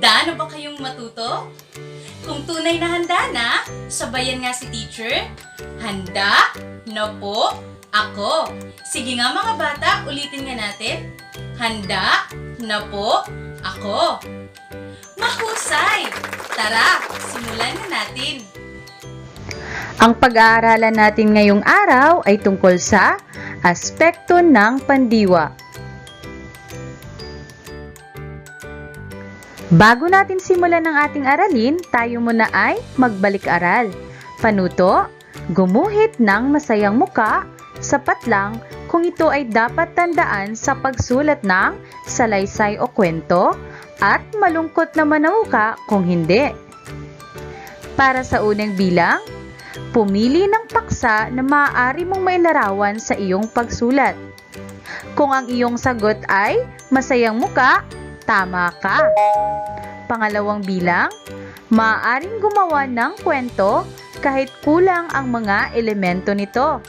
Handa na ba kayong matuto? Kung tunay na handa na, sabayan nga si teacher. Handa na po ako. Sige nga mga bata, ulitin nga natin. Handa na po ako. Mahusay! Tara, simulan na natin. Ang pag-aaralan natin ngayong araw ay tungkol sa aspekto ng pandiwa. Bago natin simulan ang ating aralin, tayo muna ay magbalik-aral. Panuto, gumuhit ng masayang muka, sapat lang kung ito ay dapat tandaan sa pagsulat ng salaysay o kwento, at malungkot naman ang muka kung hindi. Para sa unang bilang, pumili ng paksa na maaari mong mailarawan sa iyong pagsulat. Kung ang iyong sagot ay masayang muka, tama ka. Pangalawang bilang, maaaring gumawa ng kwento kahit kulang ang mga elemento nito.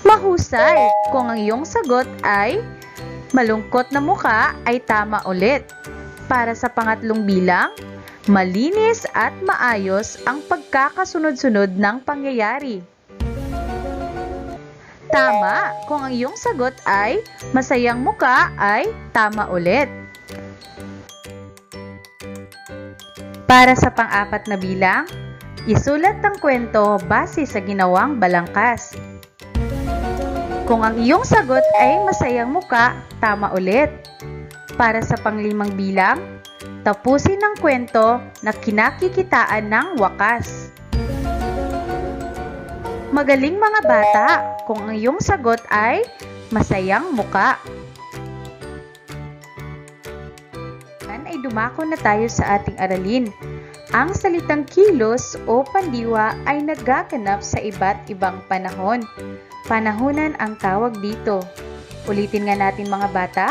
Mahusay! Kung ang iyong sagot ay malungkot na muka, ay tama ulit. Para sa pangatlong bilang, malinis at maayos ang pagkakasunod-sunod ng pangyayari. Tama! Kung ang iyong sagot ay masayang muka, ay tama ulit. Para sa pang-apat na bilang, isulat ang kwento base sa ginawang balangkas. Kung ang iyong sagot ay masayang muka, tama ulit. Para sa panglimang bilang, tapusin ang kwento na kinakikitaan ng wakas. Magaling mga bata, kung ang iyong sagot ay masayang muka. Ay dumako na tayo sa ating aralin. Ang salitang kilos o pandiwa ay nagaganap sa iba't ibang panahon. Panahunan ang tawag dito. Ulitin nga natin mga bata.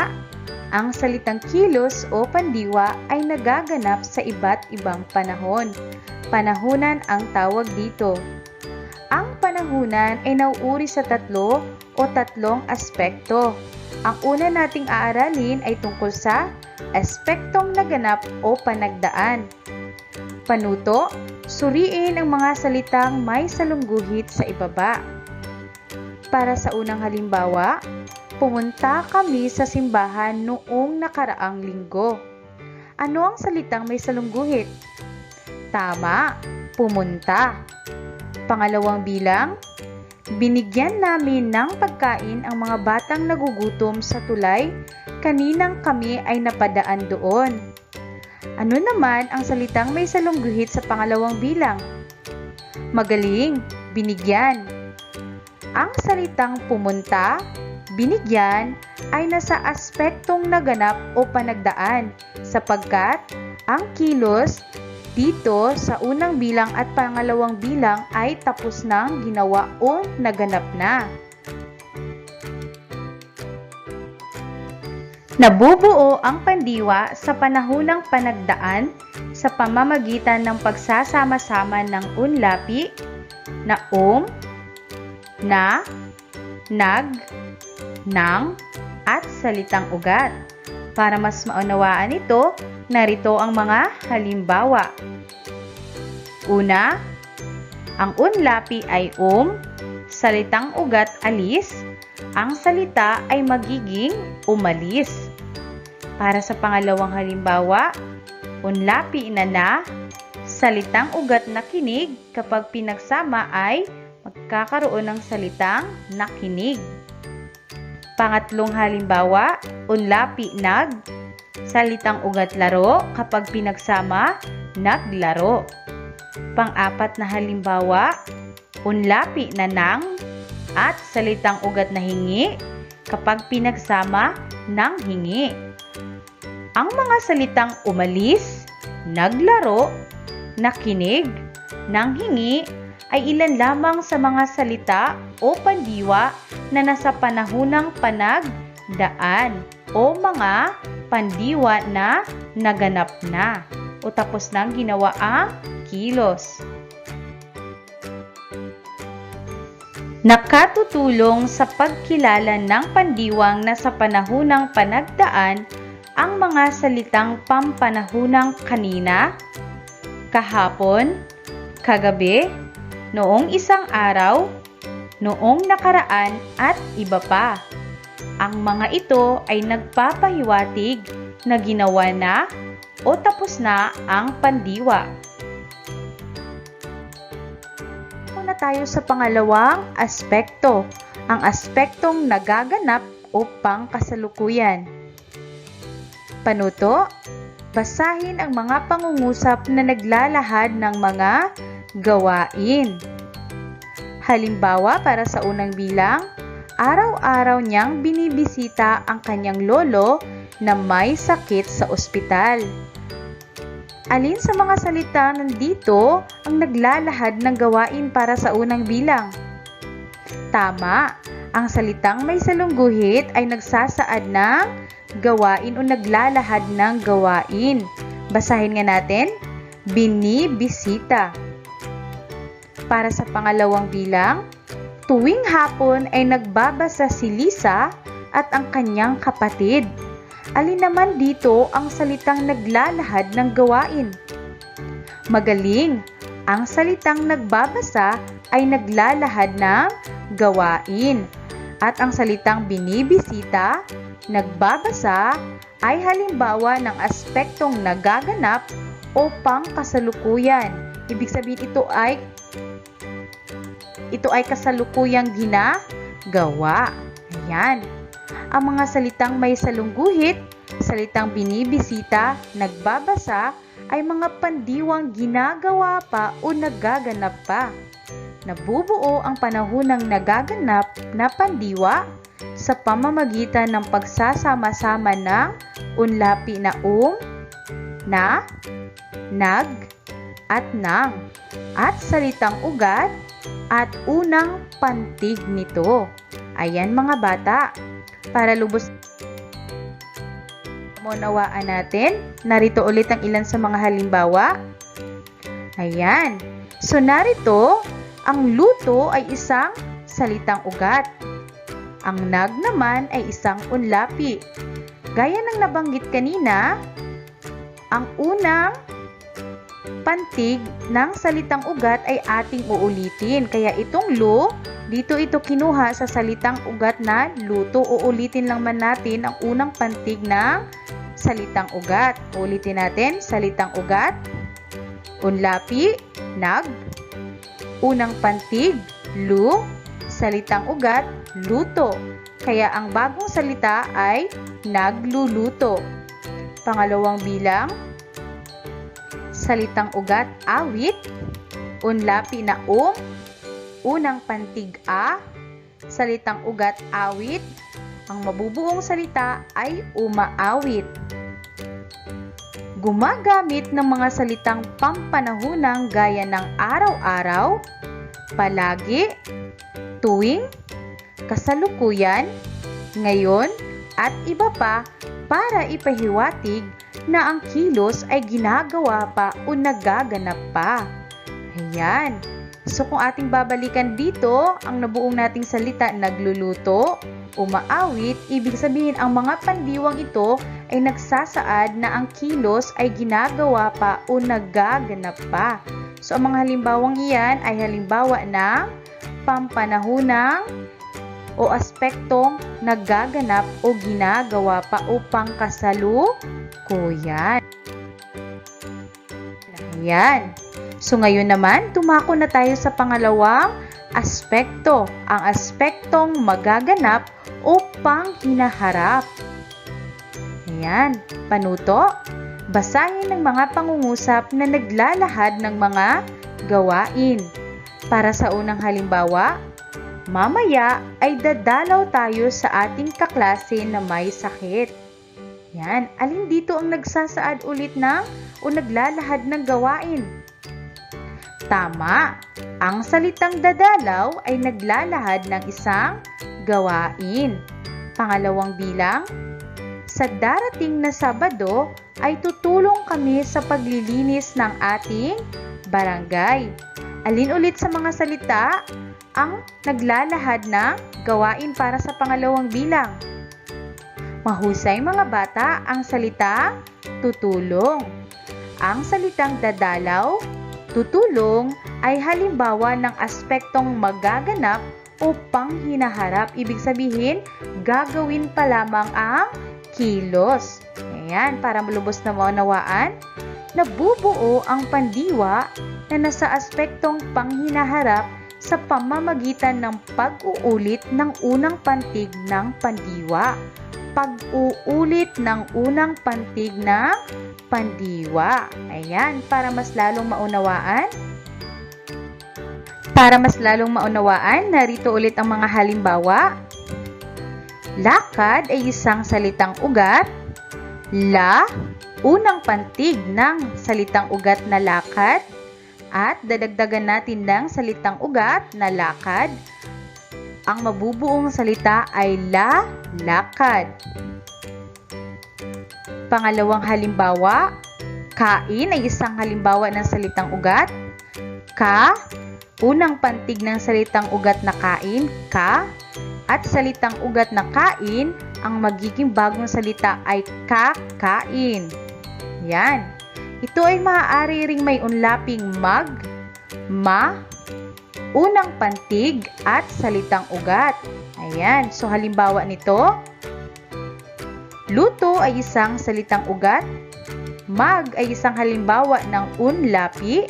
Ang salitang kilos o pandiwa ay nagaganap sa iba't ibang panahon. Panahunan ang tawag dito. Ang panahunan ay nauuri sa tatlong aspekto. Ang una nating aaralin ay tungkol sa aspektong naganap o panagdaan. Panuto, suriin ang mga salitang may salungguhit sa ibaba. Para sa unang halimbawa, pumunta kami sa simbahan noong nakaraang linggo. Ano ang salitang may salungguhit? Tama, pumunta. Pangalawang bilang, binigyan namin ng pagkain ang mga batang nagugutom sa tulay kaninang kami ay napadaan doon. Ano naman ang salitang may salungguhit sa pangalawang bilang? Magaling, binigyan. Ang salitang pumunta, binigyan ay nasa aspektong naganap o panagdaan sapagkat ang kilos dito sa unang bilang at pangalawang bilang ay tapos nang ginawa o naganap na. Nabubuo ang pandiwa sa panahunang panagdaan sa pamamagitan ng pagsasama-sama ng unlapi na na, nag, nang, at salitang ugat. Para mas maunawaan ito, narito ang mga halimbawa. Una, ang unlapi ay salitang ugat alis, ang salita ay magiging umalis. Para sa pangalawang halimbawa, unlapi na, salitang ugat na kinig kapag pinagsama ay magkakaroon ng salitang nakinig. Pangatlong halimbawa, unlapi nag, salitang ugat laro kapag pinagsama, naglaro. Pang-apat na halimbawa, unlapi na nang at salitang ugat na hingi kapag pinagsama, nang hingi. Ang mga salitang umalis, naglaro, nakinig, nang hingi ay ilan lamang sa mga salita o pandiwa na nasa panahunang panagdaan o mga pandiwa na naganap na o tapos nang ginawa ang kilos. Nakatutulong sa pagkilala ng pandiwang nasa panahunang panagdaan ang mga salitang pampanahunang kanina, kahapon, kagabi, noong isang araw, noong nakaraan at iba pa. Ang mga ito ay nagpapahiwatig na ginawa na o tapos na ang pandiwa. Muna tayo sa pangalawang aspekto, ang aspektong nagaganap o pangkasalukuyan. Panuto, basahin ang mga pangungusap na naglalahad ng mga gawain. Halimbawa, para sa unang bilang, araw-araw niyang binibisita ang kanyang lolo na may sakit sa ospital. Alin sa mga salita nandito ang naglalahad ng gawain para sa unang bilang? Tama, ang salitang may salungguhit ay nagsasaad ng gawain o naglalahad ng gawain. Basahin nga natin, binibisita. Para sa pangalawang bilang, tuwing hapon ay nagbabasa si Lisa at ang kanyang kapatid. Alin naman dito ang salitang naglalahad ng gawain? Magaling! Ang salitang nagbabasa ay naglalahad ng gawain. At ang salitang binibisita, nagbabasa, ay halimbawa ng aspektong nagaganap o pangkasalukuyan. Ibig sabihin ito ay kasalukuyang ginagawa. Ayan. Ang mga salitang may salungguhit, salitang binibisita, nagbabasa, ay mga pandiwang ginagawa pa o nagaganap pa. Nabubuo ang panahunang nagaganap na pandiwa sa pamamagitan ng pagsasama-sama ng unlapi na na, nag, at nang, at salitang ugat, at unang pantig nito. Ayan mga bata, para lubos maunawaan natin, narito ulit ang ilan sa mga halimbawa. Ayan, so narito, ang luto ay isang salitang ugat. Ang nag naman ay isang unlapi. Gaya ng nabanggit kanina, ang unang pantig ng salitang ugat ay ating uulitin. Kaya itong dito ito kinuha sa salitang ugat na luto. Uulitin lang man natin ang unang pantig ng salitang ugat. Uulitin natin, salitang ugat, unlapi, nag, unang pantig, salitang ugat, luto. Kaya ang bagong salita ay nagluluto. Pangalawang bilang, salitang ugat, awit, unlapi na unang pantig salitang ugat, awit, ang mabubuong salita ay umaawit. Gumagamit ng mga salitang pampanahunang gaya ng araw-araw, palagi, tuwing, kasalukuyan, ngayon, at iba pa para ipahiwatig na ang kilos ay ginagawa pa o nagaganap pa. Ayan. So kung ating babalikan dito, ang nabuong nating salita, nagluluto, umaawit, ibig sabihin ang mga pandiwang ito ay nagsasaad na ang kilos ay ginagawa pa o nagaganap pa. So ang mga halimbawang iyan ay halimbawa ng pampanahunang o aspektong nagaganap o ginagawa pa o pangkasalukuyan. Ayan. So ngayon naman, tumako na tayo sa pangalawang aspekto, ang aspektong magaganap o panghinaharap. Ayan, panuto, basahin ng mga pangungusap na naglalahad ng mga gawain. Para sa unang halimbawa, mamaya ay dadalaw tayo sa ating kaklase na may sakit. Yan, alin dito ang nagsasaad ulit ng o naglalahad ng gawain? Tama, ang salitang dadalaw ay naglalahad ng isang gawain. Pangalawang bilang, sa darating na Sabado ay tutulong kami sa paglilinis ng ating barangay. Alin ulit sa mga salita ang naglalahad ng gawain para sa pangalawang bilang? Mahusay mga bata ang salita tutulong. Ang salitang dadalaw, tutulong ay halimbawa ng aspektong magaganap o panghinaharap. Ibig sabihin, gagawin pa lamang ang kilos. Ayan, para malubos na maunawaan, nabubuo ang pandiwa na nasa aspektong panghinaharap sa pamamagitan ng pag-uulit ng unang pantig ng pandiwa. Pag-uulit ng unang pantig ng pandiwa. Ayan, para mas lalong maunawaan. Narito ulit ang mga halimbawa. Lakad ay isang salitang ugat. La, unang pantig ng salitang ugat na lakad. At dadagdagan natin ng salitang ugat na lakad. Ang mabubuong salita ay lakad. Pangalawang halimbawa, kain ay isang halimbawa ng salitang ugat. Ka, unang pantig ng salitang ugat na kain, ka. At salitang ugat na kain, ang magiging bagong salita ay kakain. Yan. Ito ay maaari ring may unlaping mag, ma, unang pantig at salitang ugat. Ayan. So, halimbawa nito, luto ay isang salitang ugat. Mag ay isang halimbawa ng unlapi.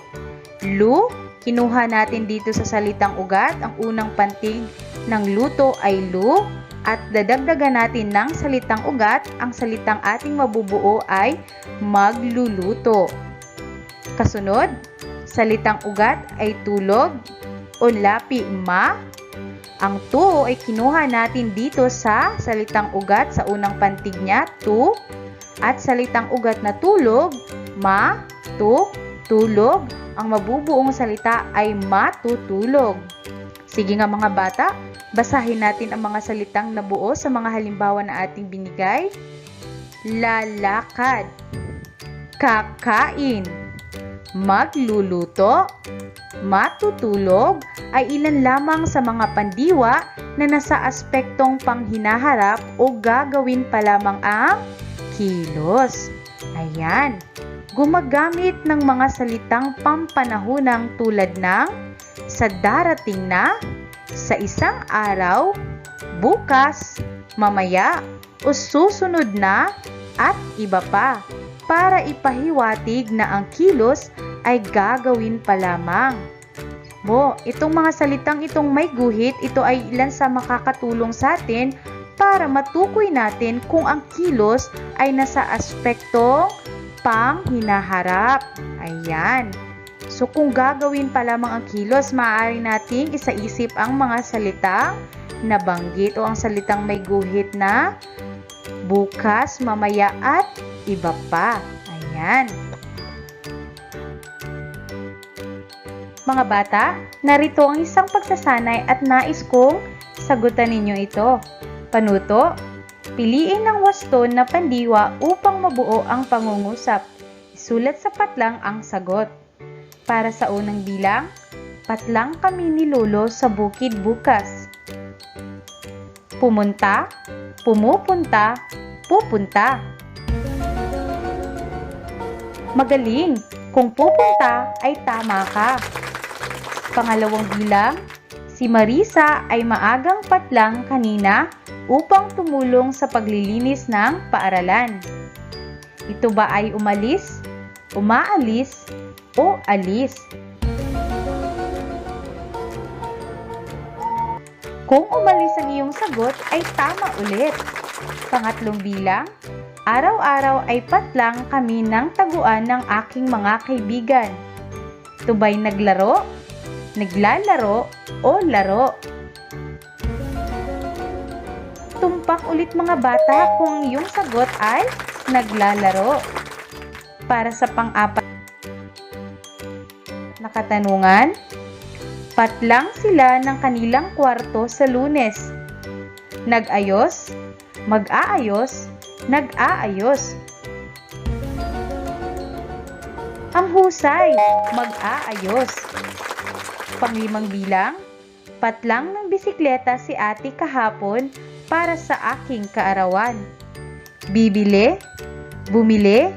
Lu, kinuha natin dito sa salitang ugat. Ang unang pantig ng luto ay lu. At dadagdagan natin ng salitang ugat. Ang salitang ating mabubuo ay magluluto. Kasunod, salitang ugat ay tulog. Unlapi ma. Ang tu ay kinuha natin dito sa salitang ugat sa unang pantig niya, tu. At salitang ugat na tulog, ma, tu, tulog. Ang mabubuong salita ay matutulog. Sige nga mga bata, basahin natin ang mga salitang nabuo sa mga halimbawa na ating binigay. Lalakad, kakain, magluluto, matutulog ay ilan lamang sa mga pandiwa na nasa aspektong panghinaharap o gagawin pa lamang ang kilos. Ayan, gumagamit ng mga salitang pampanahunang tulad ng sa darating na, sa isang araw, bukas, mamaya, o susunod na, at iba pa, para ipahiwatig na ang kilos ay gagawin pa lamang. Itong mga salitang itong may guhit, ito ay ilan sa makakatulong sa atin para matukoy natin kung ang kilos ay nasa aspektong panghinaharap. Ayan. So, kung gagawin pa lamang ang kilos, maaari nating isaisip ang mga salitang nabanggit o ang salitang may guhit na bukas, mamaya, at iba pa. Ayan. Mga bata, narito ang isang pagsasanay at nais kong sagutan ninyo ito. Panuto, piliin ng wasto na pandiwa upang mabuo ang pangungusap. Isulat sa patlang ang sagot. Para sa unang bilang, patlang kami ni Lolo sa bukid bukas. Pumunta, pumupunta, pupunta. Magaling! Kung pupunta ay tama ka. Pangalawang bilang, si Marisa ay maagang patlang kanina upang tumulong sa paglilinis ng paaralan. Ito ba ay umalis, umaalis, o alis? Kung umalis ang iyong sagot ay tama ulit. Pangatlong bilang, araw-araw ay patlang kami ng taguan ng aking mga kaibigan. Ito ba'y naglaro, naglalaro, o laro? Tumpak ulit mga bata kung ang iyong sagot ay naglalaro. Para sa pang-apat na katanungan, patlang sila ng kanilang kwarto sa Lunes. Nag-ayos, mag-aayos, nag-aayos. Ang husay, mag-aayos. Panglimang bilang, patlang ng bisikleta si ate kahapon para sa aking kaarawan. bibili, bumili,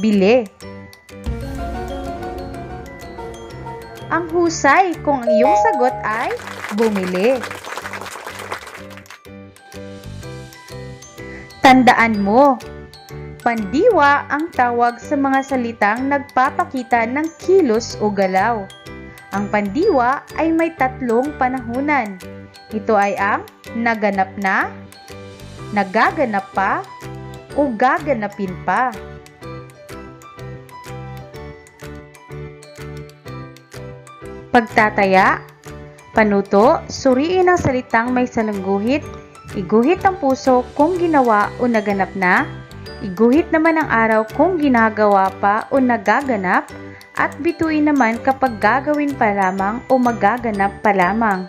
bili. Ang husay kung ang iyong sagot ay bumili. Tandaan mo, pandiwa ang tawag sa mga salitang nagpapakita ng kilos o galaw. Ang pandiwa ay may tatlong panahunan. Ito ay ang naganap na, nagaganap pa, o gaganapin pa. Pagtataya, panuto, suriin ang salitang may salangguhit, iguhit ang puso kung ginawa o naganap na, iguhit naman ang araw kung ginagawa pa o nagaganap, at bituin naman kapag gagawin pa lamang o magaganap pa lamang.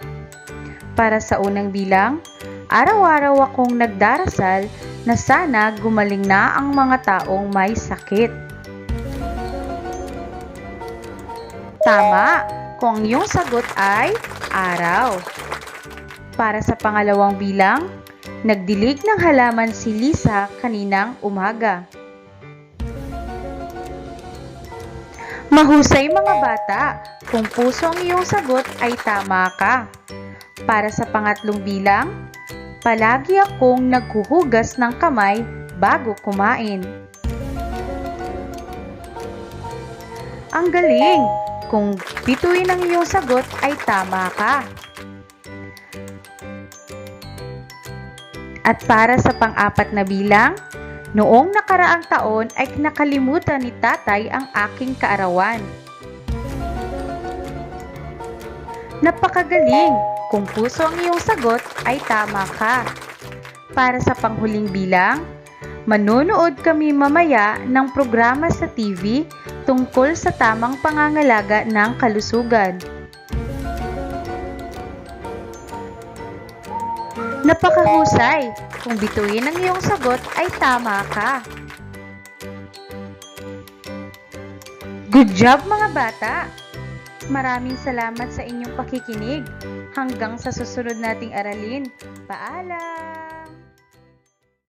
Para sa unang bilang, araw-araw akong nagdarasal na sana gumaling na ang mga taong may sakit. Tama, kung ang iyong sagot ay araw. Para sa pangalawang bilang, nagdilig ng halaman si Lisa kaninang umaga. Mahusay mga bata, kung puso ang iyong sagot ay tama ka. Para sa pangatlong bilang, palagi akong naghuhugas ng kamay bago kumain. Ang galing! Kung bituin ang iyong sagot ay tama ka. At para sa pang-apat na bilang, noong nakaraang taon ay nakalimutan ni tatay ang aking kaarawan. Napakagaling! Kung puso ang iyong sagot ay tama ka. Para sa panghuling bilang, manonood kami mamaya ng programa sa TV tungkol sa tamang pangangalaga ng kalusugan. Napakahusay! Kung bituin ang iyong sagot ay tama ka. Good job mga bata! Maraming salamat sa inyong pakikinig. Hanggang sa susunod nating aralin. Paalam!